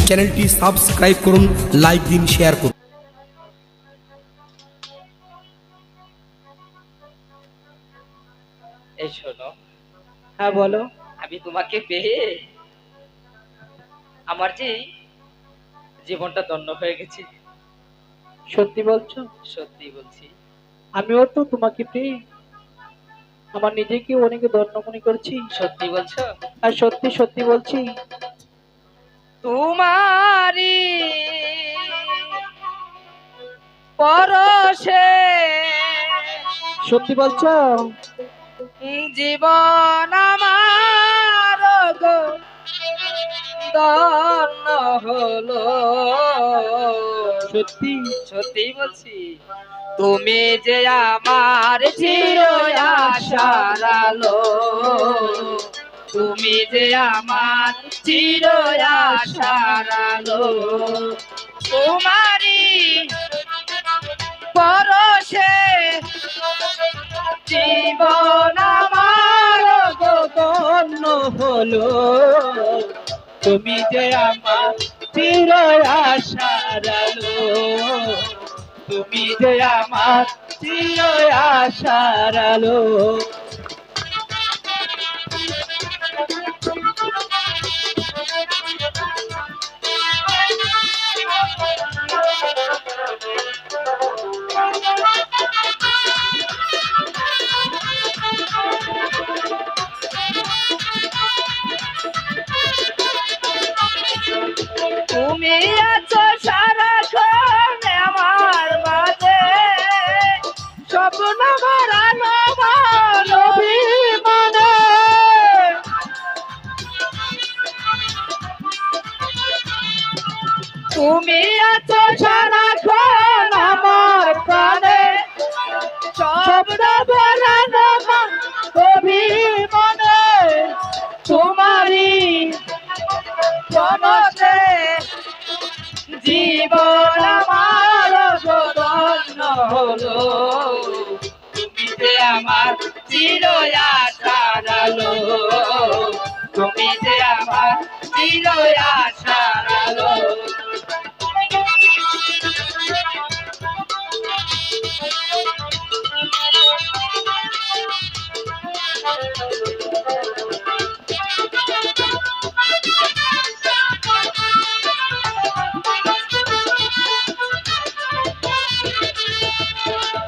চ্যানেলটি সাবস্ক্রাইব করুন, লাইক দিন, শেয়ার করুন। এই শোনো, হ্যাঁ বলো। আমি তোমাকে পেয়ে আমার যে জীবনটা ধন্য হয়ে গেছে। সত্যি বলছো? সত্যি বলছি। আমিও তো তোমাকে পেয়ে আমার নিজেকে অনেক ধন্য মনে করছি। সত্যি বলছো? আর সত্যি সত্যি বলছি। তোমারি পরশে সত্যি বলছো? জীবন আমার গো ধন্য হলো। সত্যি সত্যি বলছি। তুমি যে আমার চির আশার আলো, তুমি যে আমার চির আশার আলো, তোমারই পরশে জীবন আমার ধন্য হলো, তুমি যে আমার চির আশার আলো, তুমি যে আমার চির আশার আলো। তুমি আছো সারাক্ষণ আমার মাঝে, স্বপ্ন ভরানো অভিমানে তুমি আছো সারাক্ষণ আমার প্রাণে, স্বপ্ন ভরানো অভিমানে তোমারই জনতে জীবন আমার ধন্য হলো, তুমি যে আমার চির আশার আলো, তুমি যে আমার চির আশার আলো।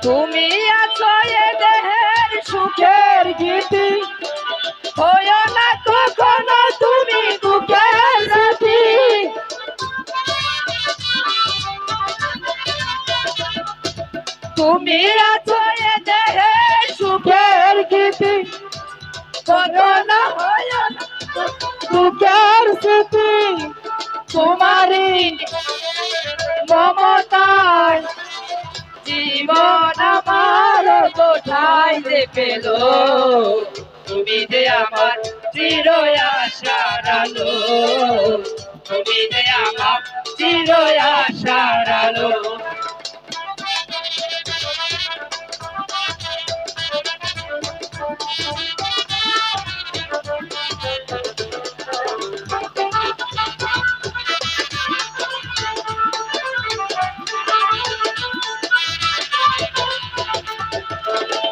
তুমি আছো এ দেহের সুখের গীতি, হইও না কখনো তুমি দুঃখের সাথী। তুমি আছো এ দেহের সুখের গীতি, কখনো হইও না দুঃখের স্মৃতি, তোমারই মমতায় জীবন আমার কোথায় যে পেল, তুমি যে আমার চির আশার আলো, তুমি যে আমার চির আশার আলো।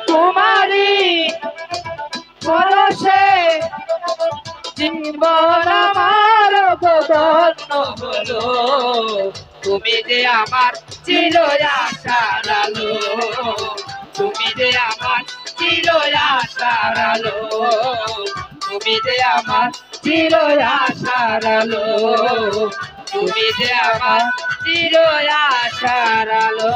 তোমারই পরশে জীবন আমার ধন্য হলো, তুমি যে আমার চির আশার আলো, তুমি যে আমার চির আশার আলো, তুমি যে আমার চির আশার আলো, তুমি যে আমার চির আশার আলো।